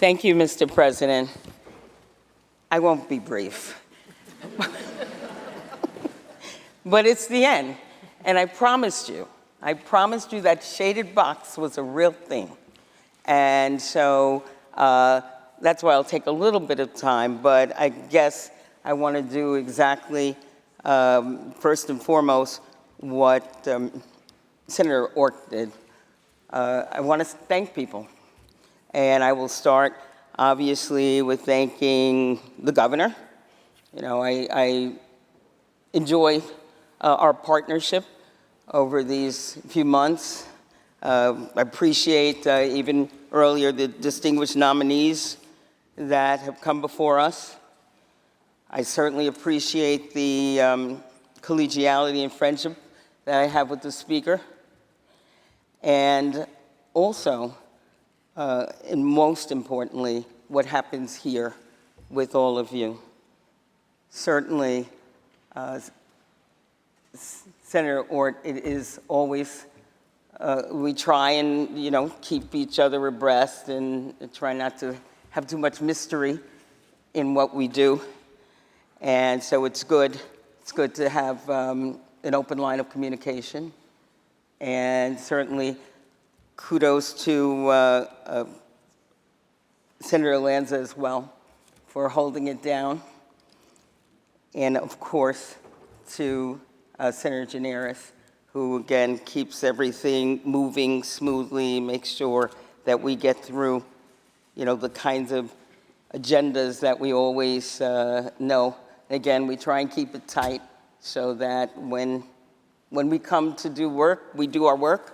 Thank you, Mr. President. I won't be brief. But it's the end. And I promised you that shaded box was a real thing. And so that's why I'll take a little bit of time, but I guess I want to do exactly, first and foremost, what Senator Ort did. I want to thank people. And I will start, obviously, with thanking the governor. You know, I enjoy our partnership over these few months. I appreciate even earlier the distinguished nominees that have come before us. I certainly appreciate the collegiality and friendship that I have with the Speaker. And also, and most importantly, what happens here with all of you. Certainly, Senator Ort, it is always, we try and, you know, keep each other abreast and try not to have too much mystery in what we do. And so it's good to have an open line of communication. And certainly, kudos to Senator Lanza as well for holding it down. And of course, to Senator Gineris, who again keeps everything moving smoothly, makes sure that we get through, you know, the kinds of agendas that we always know. Again, we try and keep it tight so that when we come to do work, we do our work,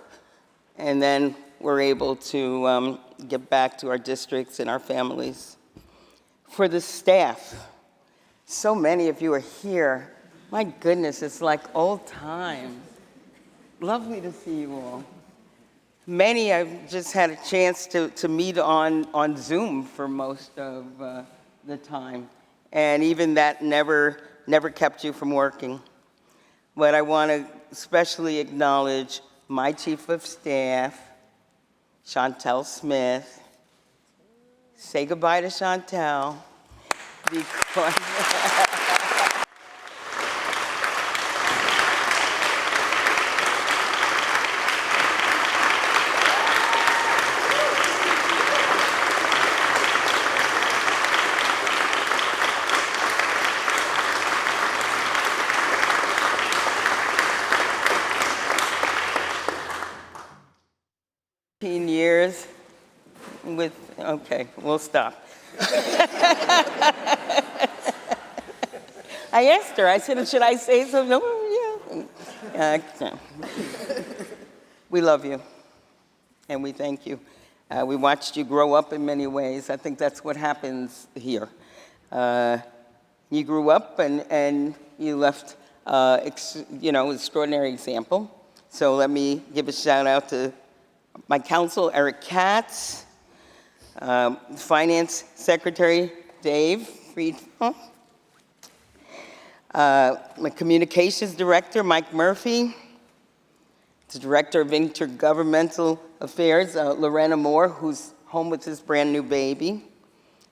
and then we're able to get back to our districts and our families. For the staff, so many of you are here. My goodness, it's like old times. Lovely to see you all. Many I've just had a chance to meet on Zoom for most of the time. And even that never kept you from working. But I want to especially acknowledge my Chief of Staff, Chantel Smith. Say goodbye to Chantel. Because years with, okay, we'll stop. I asked her, I said, should I say something? No, yeah. We love you, and we thank you. We watched you grow up in many ways. I think that's what happens here. You grew up and you left, extraordinary example. So let me give a shout out to my counsel, Eric Katz, Finance Secretary, Dave Friedman, my Communications Director, Mike Murphy, the Director of Intergovernmental Affairs, Lorena Moore, who's home with his brand new baby.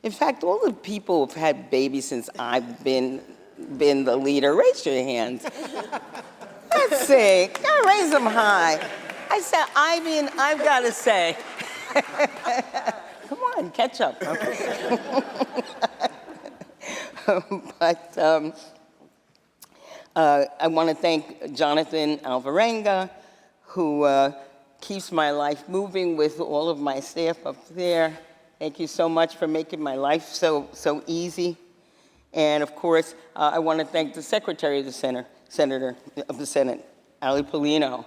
In fact, all the people who've had babies since I've been the leader, raise your hands. Let's see, gotta raise them high. I said, I've got to say. Come on, catch up. Okay. But I want to thank Jonathan Alvarenga, who keeps my life moving with all of my staff up there. Thank you so much for making my life so easy. And of course, I want to thank the Secretary of the Senator of the Senate, Ali Polino,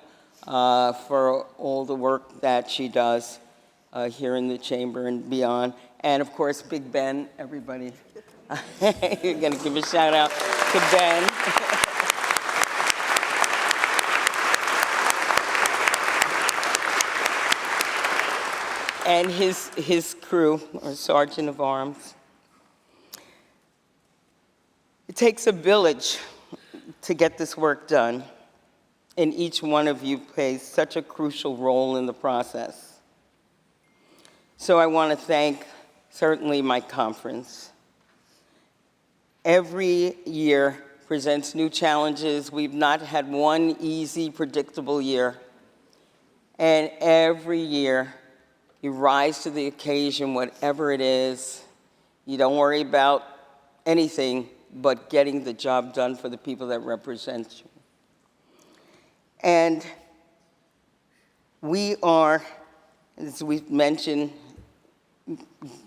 for all the work that she does here in the chamber and beyond. And of course, Big Ben, everybody. You're gonna give a shout out to Ben. And his crew, or Sergeant of Arms. It takes a village to get this work done. And each one of you plays such a crucial role in the process. So I want to thank certainly my conference. Every year presents new challenges. We've not had one easy, predictable year. And every year, you rise to the occasion, whatever it is. You don't worry about anything but getting the job done for the people that represent you. And we are, as we've mentioned,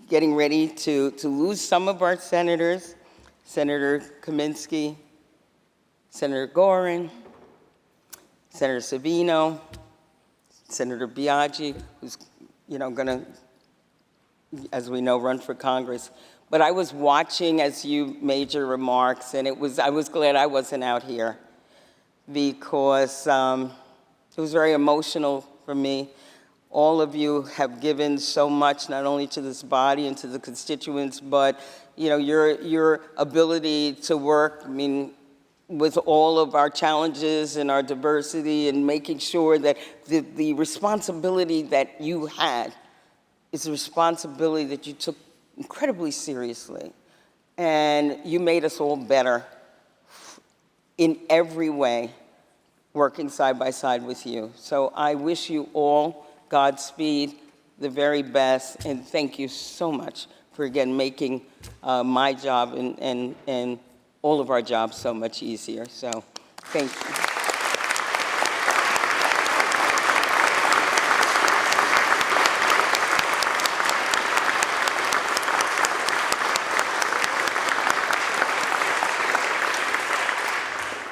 getting ready to lose some of our senators, Senator Kaminsky, Senator Gorin, Senator Savino, Senator Biaggi, who's going to, as we know, run for Congress. But I was watching as you made your remarks, and I was glad I wasn't out here because it was very emotional for me. All of you have given so much, not only to this body and to the constituents, but your ability to work, with all of our challenges and our diversity, and making sure that the responsibility that you had is a responsibility that you took incredibly seriously. And you made us all better in every way, working side by side with you. So I wish you all Godspeed, the very best, and thank you so much for, again, making my job and all of our jobs so much easier. So thank you.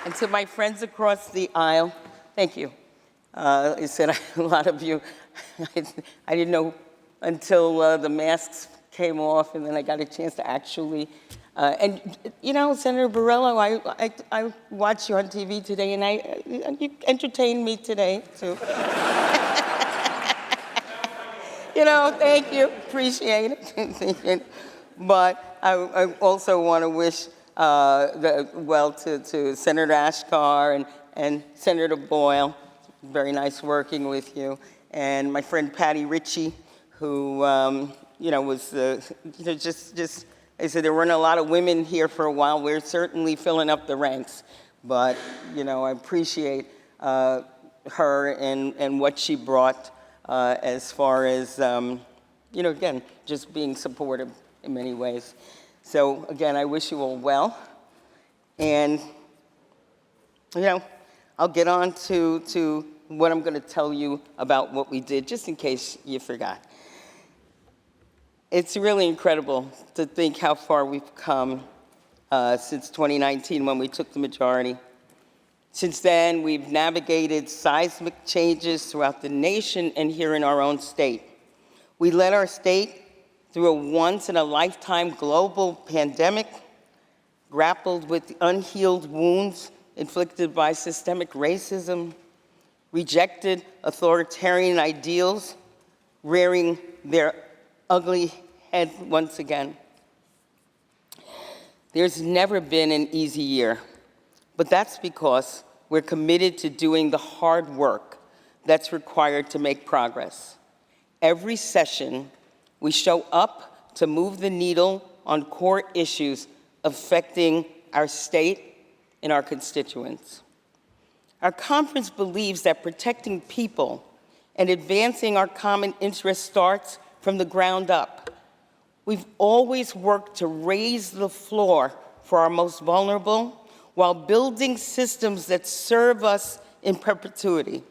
And to my friends across the aisle, thank you. I said a lot of you, I didn't know until the masks came off, and then I got a chance to actually, and Senator Borrello, I watched you on TV today, and you entertained me today, too. Thank you, appreciate it. But I also want to wish to Senator Ashkar and Senator Boyle. Very nice working with you. And my friend Patty Ritchie, who, was just, I said there weren't a lot of women here for a while. We're certainly filling up the ranks. But, I appreciate her and what she brought as far as, again, just being supportive in many ways. So, again, I wish you all well. And, I'll get on to what I'm going to tell you about what we did, just in case you forgot. It's really incredible to think how far we've come since 2019 when we took the majority. Since then, we've navigated seismic changes throughout the nation and here in our own state. We led our state through a once-in-a-lifetime global pandemic, grappled with the unhealed wounds inflicted by systemic racism, rejected authoritarian ideals, rearing their ugly head once again. There's never been an easy year, but that's because we're committed to doing the hard work that's required to make progress. Every session, we show up to move the needle on core issues affecting our state and our constituents. Our conference believes that protecting people and advancing our common interest starts from the ground up. We've always worked to raise the floor for our most vulnerable while building systems that serve us in perpetuity.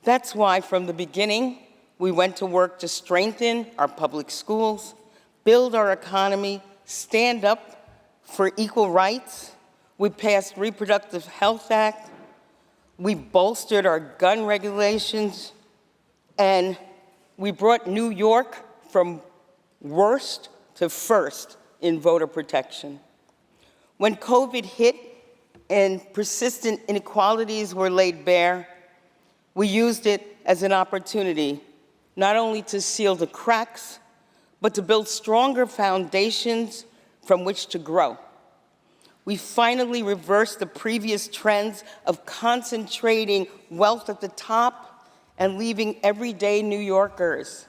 That's why from the beginning, we went to work to strengthen our public schools, build our economy, stand up for equal rights. We passed Reproductive Health Act. We bolstered our gun regulations, and we brought New York from worst to first in voter protection. When COVID hit and persistent inequalities were laid bare, we used it as an opportunity not only to seal the cracks, but to build stronger foundations from which to grow. We finally reversed the previous trends of concentrating wealth at the top and leaving everyday New Yorkers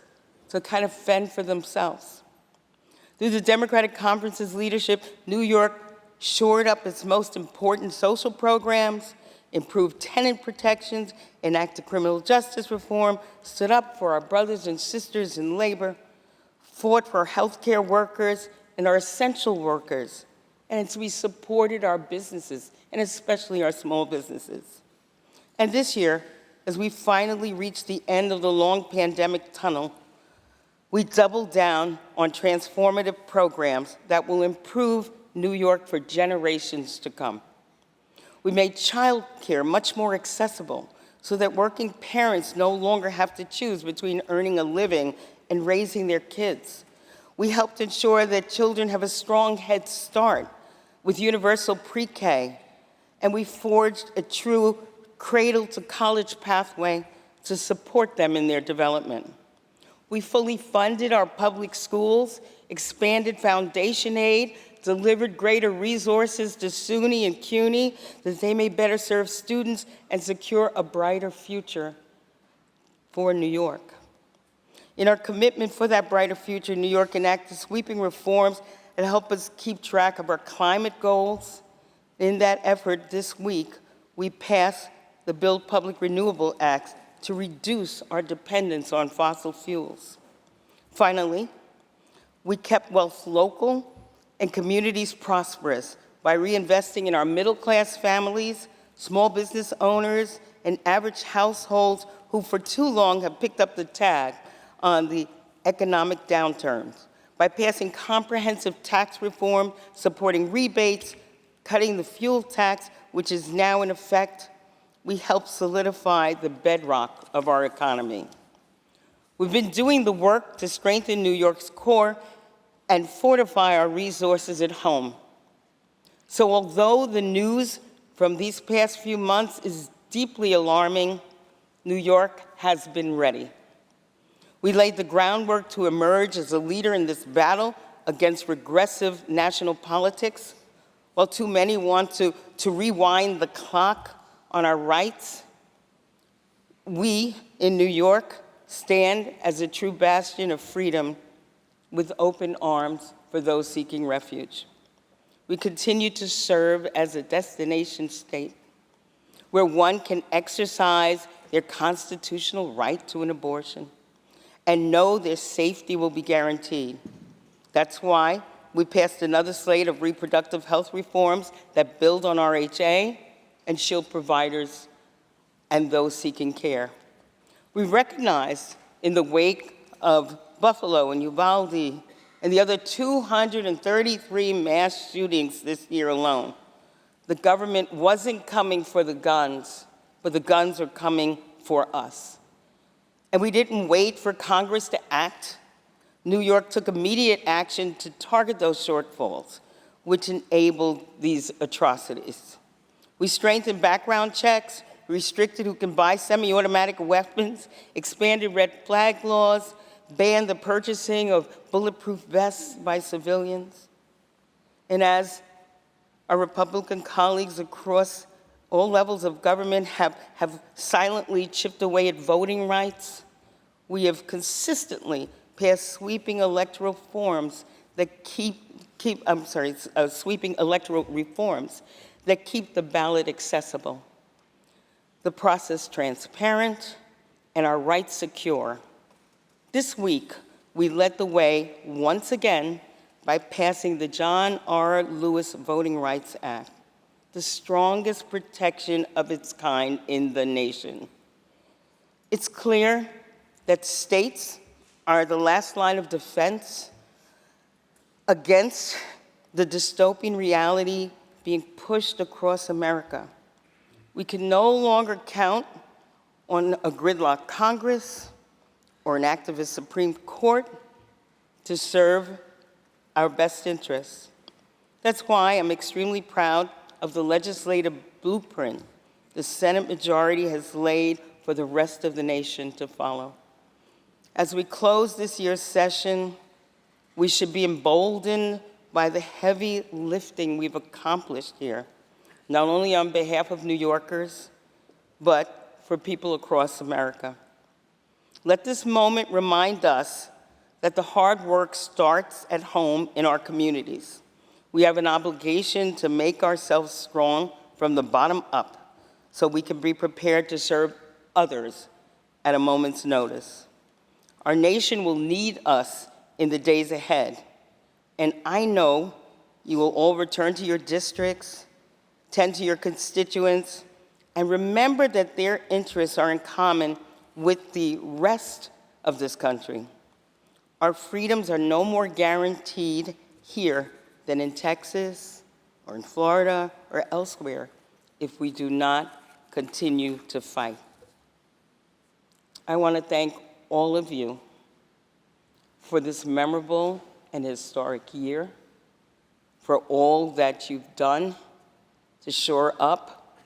to kind of fend for themselves. Through the Democratic Conference's leadership, New York shored up its most important social programs, improved tenant protections, enacted criminal justice reform, stood up for our brothers and sisters in labor, fought for healthcare workers and our essential workers, and we supported our businesses, and especially our small businesses. And this year, as we finally reach the end of the long pandemic tunnel, we doubled down on transformative programs that will improve New York for generations to come. We made childcare much more accessible so that working parents no longer have to choose between earning a living and raising their kids. We helped ensure that children have a strong head start with universal pre-K, and we forged a true cradle-to-college pathway to support them in their development. We fully funded our public schools, expanded foundation aid, delivered greater resources to SUNY and CUNY that they may better serve students and secure a brighter future for New York. In our commitment for that brighter future, New York enacted sweeping reforms that help us keep track of our climate goals. In that effort this week, we passed the Build Public Renewable Act to reduce our dependence on fossil fuels. Finally, we kept wealth local and communities prosperous by reinvesting in our middle-class families, small business owners, and average households who for too long have picked up the tab on the economic downturns. By passing comprehensive tax reform, supporting rebates, cutting the fuel tax, which is now in effect, we help solidify the bedrock of our economy. We've been doing the work to strengthen New York's core and fortify our resources at home. So although the news from these past few months is deeply alarming, New York has been ready. We laid the groundwork to emerge as a leader in this battle against regressive national politics. While too many want to rewind the clock on our rights, we in New York stand as a true bastion of freedom with open arms for those seeking refuge. We continue to serve as a destination state where one can exercise their constitutional right to an abortion and know their safety will be guaranteed. That's why we passed another slate of reproductive health reforms that build on RHA and shield providers and those seeking care. We recognize in the wake of Buffalo and Uvalde and the other 233 mass shootings this year alone, the government wasn't coming for the guns, but the guns are coming for us. And we didn't wait for Congress to act. New York took immediate action to target those shortfalls, which enabled these atrocities. We strengthened background checks, restricted who can buy semi-automatic weapons, expanded red flag laws, banned the purchasing of bulletproof vests by civilians. And as our Republican colleagues across all levels of government have silently chipped away at voting rights, we have consistently passed sweeping electoral reforms that sweeping electoral reforms that keep the ballot accessible, the process transparent, and our rights secure. This week, we led the way once again by passing the John R. Lewis Voting Rights Act, the strongest protection of its kind in the nation. It's clear that states are the last line of defense against the dystopian reality being pushed across America. We can no longer count on a gridlock Congress or an activist Supreme Court to serve our best interests. That's why I'm extremely proud of the legislative blueprint the Senate majority has laid for the rest of the nation to follow. As we close this year's session, we should be emboldened by the heavy lifting we've accomplished here, not only on behalf of New Yorkers, but for people across America. Let this moment remind us that the hard work starts at home in our communities. We have an obligation to make ourselves strong from the bottom up so we can be prepared to serve others at a moment's notice. Our nation will need us in the days ahead, and I know you will all return to your districts, tend to your constituents, and remember that their interests are in common with the rest of this country. Our freedoms are no more guaranteed here than in Texas or in Florida or elsewhere if we do not continue to fight. I want to thank all of you for this memorable and historic year, for all that you've done to shore up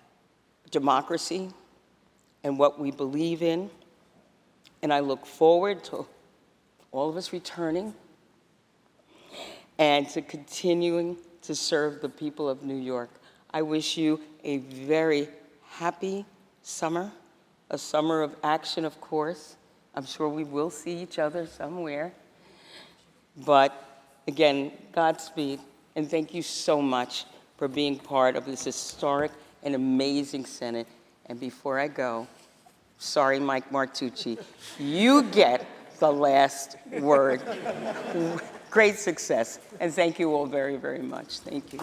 democracy and what we believe in. And I look forward to all of us returning and to continuing to serve the people of New York. I wish you a very happy summer, a summer of action, of course. I'm sure we will see each other somewhere. But again, Godspeed, and thank you so much for being part of this historic and amazing Senate. And before I go, sorry, Mike Martucci, you get the last word. Great success, and thank you all very, very much. Thank you.